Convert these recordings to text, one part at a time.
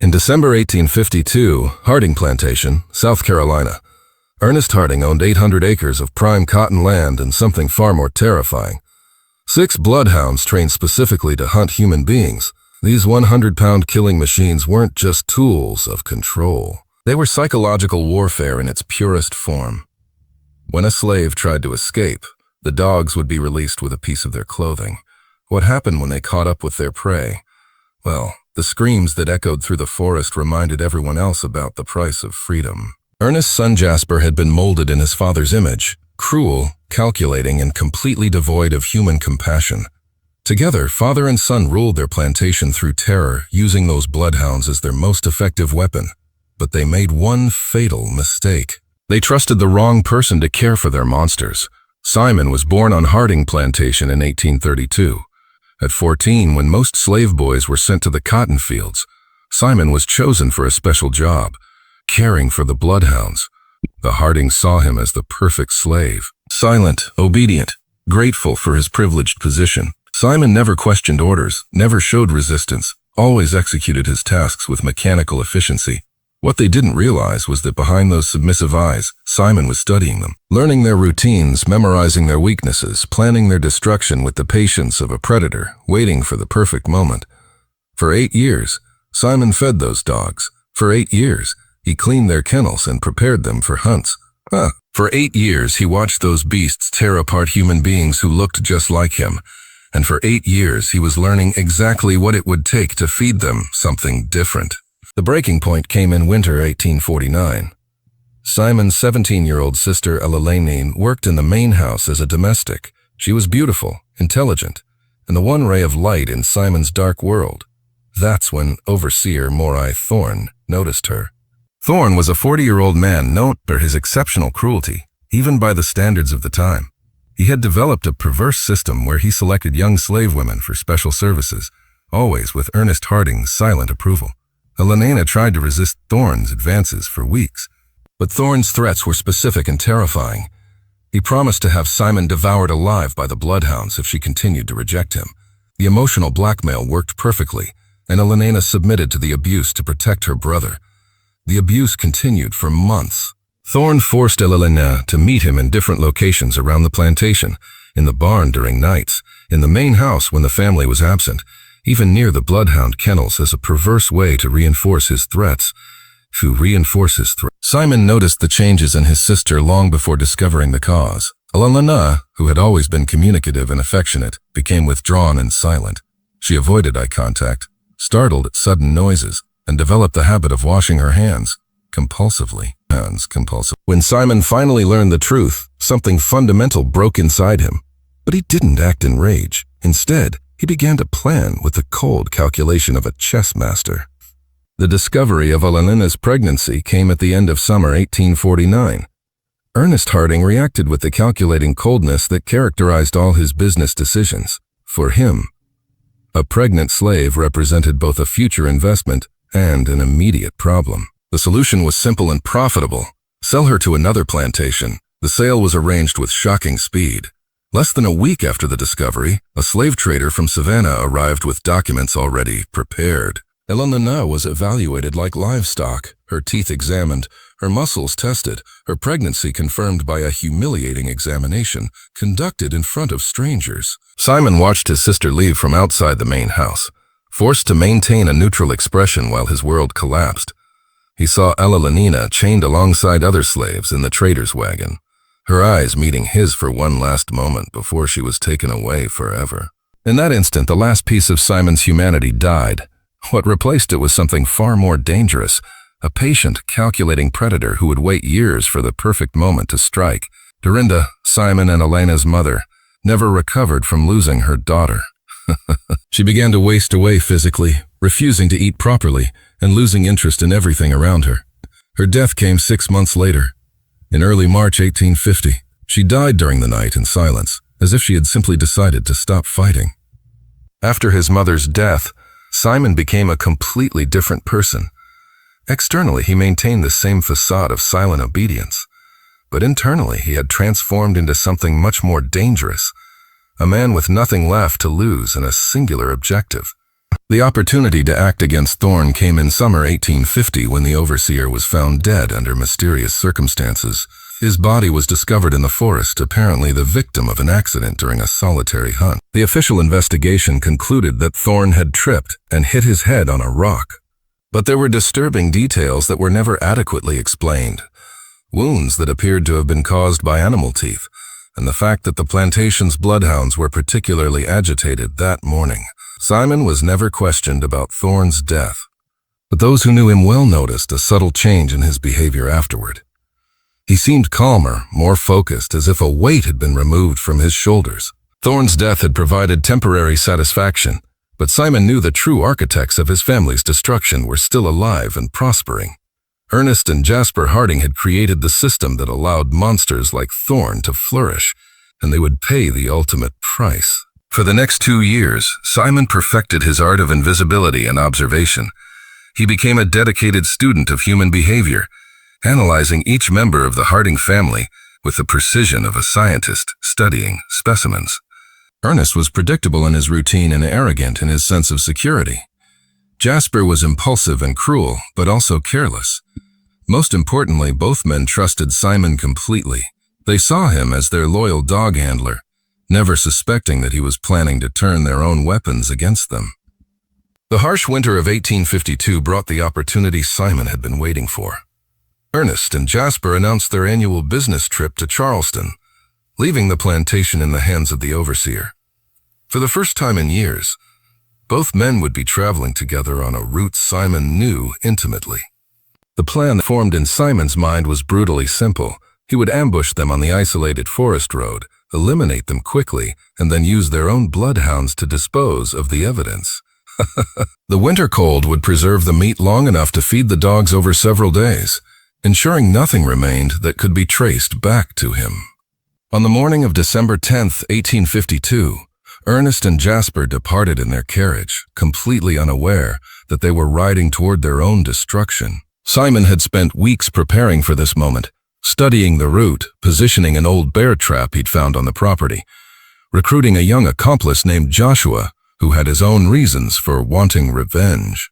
In December 1852, Harding Plantation, South Carolina. Ernest Harding owned 800 acres of prime cotton land and something far more terrifying. 6 bloodhounds trained specifically to hunt human beings. These 100-pound killing machines weren't just tools of control. They were psychological warfare in its purest form. When a slave tried to escape, the dogs would be released with a piece of their clothing. What happened when they caught up with their prey? Well, the screams that echoed through the forest reminded everyone else about the price of freedom. Ernest's son Jasper had been molded in his father's image, cruel, calculating, and completely devoid of human compassion. Together, father and son ruled their plantation through terror, using those bloodhounds as their most effective weapon. But they made one fatal mistake. They trusted the wrong person to care for their monsters. Simon was born on Harding Plantation in 1832. At 14, when most slave boys were sent to the cotton fields, Simon was chosen for a special job, caring for the bloodhounds. The Hardings saw him as the perfect slave. Silent, obedient, grateful for his privileged position. Simon never questioned orders, never showed resistance, always executed his tasks with mechanical efficiency. What they didn't realize was that behind those submissive eyes, Simon was studying them, learning their routines, memorizing their weaknesses, planning their destruction with the patience of a predator, waiting for the perfect moment. For 8 years, Simon fed those dogs. For 8 years, he cleaned their kennels and prepared them for hunts. For 8 years, he watched those beasts tear apart human beings who looked just like him. And for 8 years, he was learning exactly what it would take to feed them something different. The breaking point came in winter 1849. Simon's 17-year-old sister Elaine worked in the main house as a domestic. She was beautiful, intelligent, and the one ray of light in Simon's dark world. That's when overseer Morai Thorne noticed her. Thorne was a 40-year-old man known for his exceptional cruelty, even by the standards of the time. He had developed a perverse system where he selected young slave women for special services, always with Ernest Harding's silent approval. Elaine tried to resist Thorne's advances for weeks, but Thorne's threats were specific and terrifying. He promised to have Simon devoured alive by the bloodhounds if she continued to reject him. The emotional blackmail worked perfectly, and Elaine submitted to the abuse to protect her brother. The abuse continued for months. Thorne forced Elaine to meet him in different locations around the plantation, in the barn during nights, in the main house when the family was absent, even near the bloodhound kennels as a perverse way to reinforce his threats. Simon noticed the changes in his sister long before discovering the cause. Elaine, who had always been communicative and affectionate, became withdrawn and silent. She avoided eye contact, startled at sudden noises, and developed the habit of washing her hands, compulsively. When Simon finally learned the truth, something fundamental broke inside him. But he didn't act in rage. Instead, he began to plan with the cold calculation of a chess master. The discovery of Elaine's pregnancy came at the end of summer 1849. Ernest Harding reacted with the calculating coldness that characterized all his business decisions. For him, a pregnant slave represented both a future investment and an immediate problem. The solution was simple and profitable. Sell her to another plantation. The sale was arranged with shocking speed. Less than a week after the discovery, a slave trader from Savannah arrived with documents already prepared. Elaine was evaluated like livestock, her teeth examined, her muscles tested, her pregnancy confirmed by a humiliating examination conducted in front of strangers. Simon watched his sister leave from outside the main house, forced to maintain a neutral expression while his world collapsed. He saw Elaine chained alongside other slaves in the trader's wagon, her eyes meeting his for one last moment before she was taken away forever. In that instant, the last piece of Simon's humanity died. What replaced it was something far more dangerous, a patient, calculating predator who would wait years for the perfect moment to strike. Dorinda, Simon and Elaine's mother, never recovered from losing her daughter. She began to waste away physically, refusing to eat properly, and losing interest in everything around her. Her death came 6 months later. In early March 1850, she died during the night in silence, as if she had simply decided to stop fighting. After his mother's death, Simon became a completely different person. Externally, he maintained the same facade of silent obedience, but internally he had transformed into something much more dangerous, a man with nothing left to lose and a singular objective: The opportunity to act against Thorn came in summer 1850 when the overseer was found dead under mysterious circumstances. His body was discovered in the forest, apparently the victim of an accident during a solitary hunt. The official investigation concluded that Thorn had tripped and hit his head on a rock. But there were disturbing details that were never adequately explained. Wounds that appeared to have been caused by animal teeth, and the fact that the plantation's bloodhounds were particularly agitated that morning. Simon was never questioned about Thorn's death, but those who knew him well noticed a subtle change in his behavior afterward. He seemed calmer, more focused, as if a weight had been removed from his shoulders. Thorn's death had provided temporary satisfaction, but Simon knew the true architects of his family's destruction were still alive and prospering. Ernest and Jasper Harding had created the system that allowed monsters like Thorn to flourish, and they would pay the ultimate price. For the next 2 years, Simon perfected his art of invisibility and observation. He became a dedicated student of human behavior, analyzing each member of the Harding family with the precision of a scientist studying specimens. Ernest was predictable in his routine and arrogant in his sense of security. Jasper was impulsive and cruel, but also careless. Most importantly, both men trusted Simon completely. They saw him as their loyal dog handler, never suspecting that he was planning to turn their own weapons against them. The harsh winter of 1852 brought the opportunity Simon had been waiting for. Ernest and Jasper announced their annual business trip to Charleston, leaving the plantation in the hands of the overseer. For the first time in years, both men would be traveling together on a route Simon knew intimately. The plan formed in Simon's mind was brutally simple. He would ambush them on the isolated forest road, eliminate them quickly, and then use their own bloodhounds to dispose of the evidence. The winter cold would preserve the meat long enough to feed the dogs over several days, ensuring nothing remained that could be traced back to him. On the morning of December 10th, 1852, Ernest and Jasper departed in their carriage, completely unaware that they were riding toward their own destruction. Simon had spent weeks preparing for this moment, studying the route, positioning an old bear trap he'd found on the property, recruiting a young accomplice named Joshua, who had his own reasons for wanting revenge.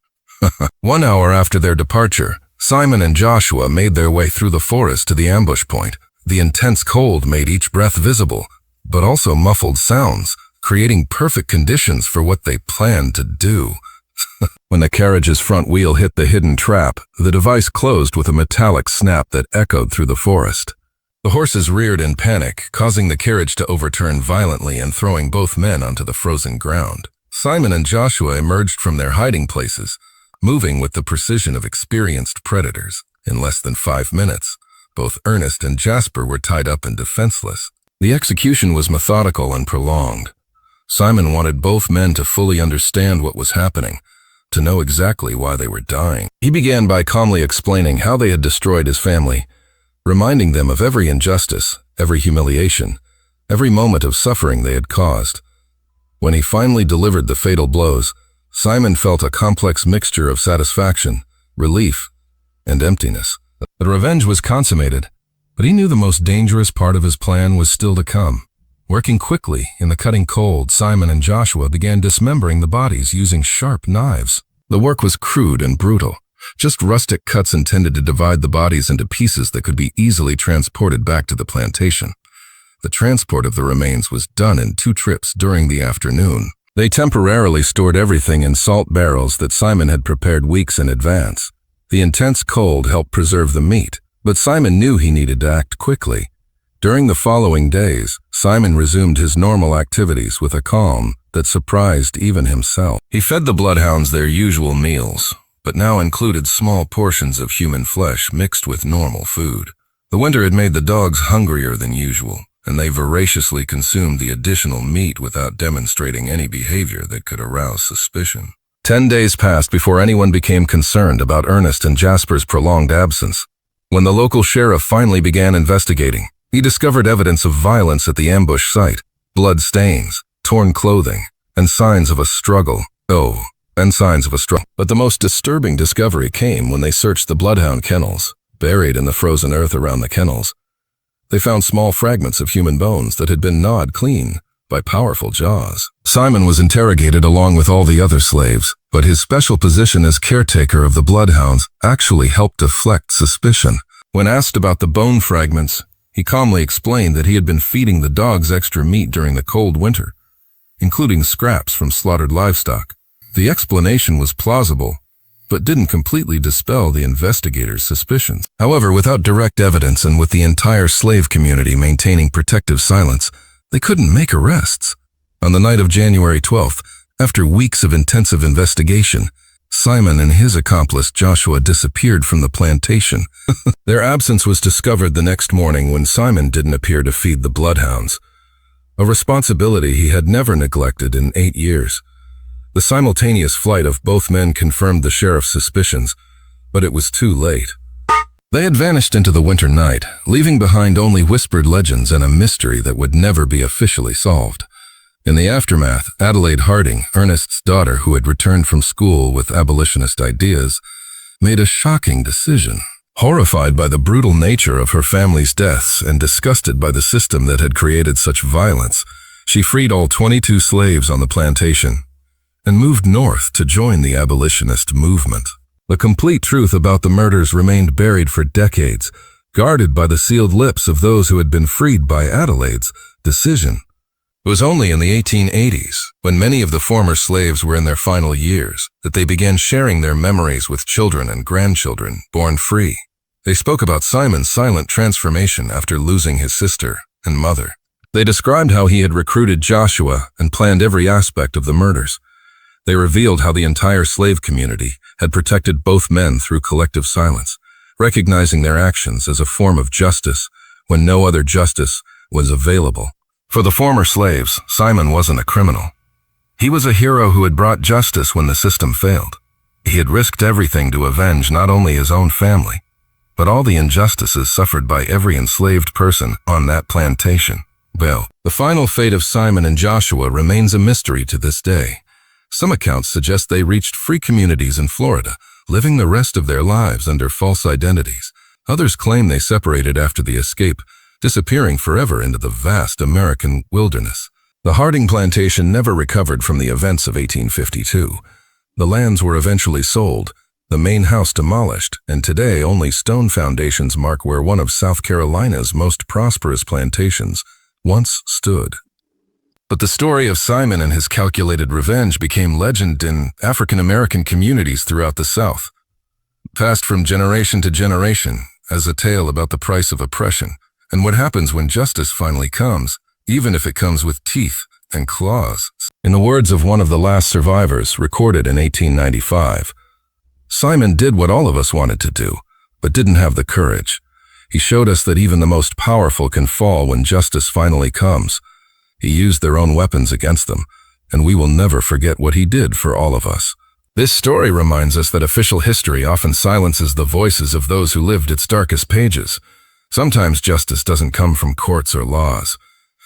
1 hour after their departure, Simon and Joshua made their way through the forest to the ambush point. The intense cold made each breath visible, but also muffled sounds, creating perfect conditions for what they planned to do. When the carriage's front wheel hit the hidden trap, the device closed with a metallic snap that echoed through the forest. The horses reared in panic, causing the carriage to overturn violently and throwing both men onto the frozen ground. Simon and Joshua emerged from their hiding places, moving with the precision of experienced predators. In less than 5 minutes, both Ernest and Jasper were tied up and defenseless. The execution was methodical and prolonged. Simon wanted both men to fully understand what was happening, to know exactly why they were dying. He began by calmly explaining how they had destroyed his family, reminding them of every injustice, every humiliation, every moment of suffering they had caused. When he finally delivered the fatal blows, Simon felt a complex mixture of satisfaction, relief, and emptiness. The revenge was consummated, but he knew the most dangerous part of his plan was still to come. Working quickly in the cutting cold, Simon and Joshua began dismembering the bodies using sharp knives. The work was crude and brutal, just rustic cuts intended to divide the bodies into pieces that could be easily transported back to the plantation. The transport of the remains was done in 2 trips during the afternoon. They temporarily stored everything in salt barrels that Simon had prepared weeks in advance. The intense cold helped preserve the meat, but Simon knew he needed to act quickly. During the following days, Simon resumed his normal activities with a calm that surprised even himself. He fed the bloodhounds their usual meals, but now included small portions of human flesh mixed with normal food. The winter had made the dogs hungrier than usual, and they voraciously consumed the additional meat without demonstrating any behavior that could arouse suspicion. 10 days passed before anyone became concerned about Ernest and Jasper's prolonged absence. When the local sheriff finally began investigating, he discovered evidence of violence at the ambush site, blood stains, torn clothing, and signs of a struggle. But the most disturbing discovery came when they searched the bloodhound kennels. Buried in the frozen earth around the kennels, they found small fragments of human bones that had been gnawed clean by powerful jaws. Simon was interrogated along with all the other slaves, but his special position as caretaker of the Bloodhounds actually helped deflect suspicion. When asked about the bone fragments, he calmly explained that he had been feeding the dogs extra meat during the cold winter, including scraps from slaughtered livestock. The explanation was plausible, but didn't completely dispel the investigators' suspicions. However, without direct evidence and with the entire slave community maintaining protective silence, they couldn't make arrests. On the night of January 12th, after weeks of intensive investigation, Simon and his accomplice Joshua disappeared from the plantation. Their absence was discovered the next morning when Simon didn't appear to feed the Bloodhounds, a responsibility he had never neglected in 8 years. The simultaneous flight of both men confirmed the sheriff's suspicions, but it was too late. They had vanished into the winter night, leaving behind only whispered legends and a mystery that would never be officially solved. In the aftermath, Adelaide Harding, Ernest's daughter who had returned from school with abolitionist ideas, made a shocking decision. Horrified by the brutal nature of her family's deaths and disgusted by the system that had created such violence, she freed all 22 slaves on the plantation and moved north to join the abolitionist movement. The complete truth about the murders remained buried for decades, guarded by the sealed lips of those who had been freed by Adelaide's decision. It was only in the 1880s, when many of the former slaves were in their final years, that they began sharing their memories with children and grandchildren born free. They spoke about Simon's silent transformation after losing his sister and mother. They described how he had recruited Joshua and planned every aspect of the murders. They revealed how the entire slave community had protected both men through collective silence, recognizing their actions as a form of justice when no other justice was available. For the former slaves, Simon wasn't a criminal. He was a hero who had brought justice when the system failed. He had risked everything to avenge not only his own family, but all the injustices suffered by every enslaved person on that plantation. Well, the final fate of Simon and Joshua remains a mystery to this day. Some accounts suggest they reached free communities in Florida, living the rest of their lives under false identities. Others claim they separated after the escape, disappearing forever into the vast American wilderness. The Harding plantation never recovered from the events of 1852. The lands were eventually sold, the main house demolished, and today only stone foundations mark where one of South Carolina's most prosperous plantations once stood. But the story of Simon and his calculated revenge became legend in African American communities throughout the South, passed from generation to generation as a tale about the price of oppression and what happens when justice finally comes, even if it comes with teeth and claws. In the words of one of the last survivors, recorded in 1895, Simon did what all of us wanted to do, but didn't have the courage. He showed us that even the most powerful can fall when justice finally comes. He used their own weapons against them, and we will never forget what he did for all of us. This story reminds us that official history often silences the voices of those who lived its darkest pages. Sometimes justice doesn't come from courts or laws.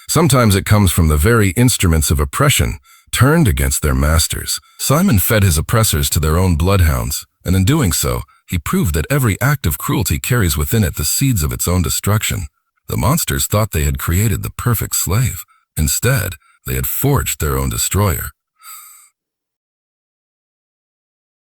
Sometimes it comes from the very instruments of oppression turned against their masters. Simon fed his oppressors to their own bloodhounds, and in doing so, he proved that every act of cruelty carries within it the seeds of its own destruction. The monsters thought they had created the perfect slave. Instead, they had forged their own destroyer.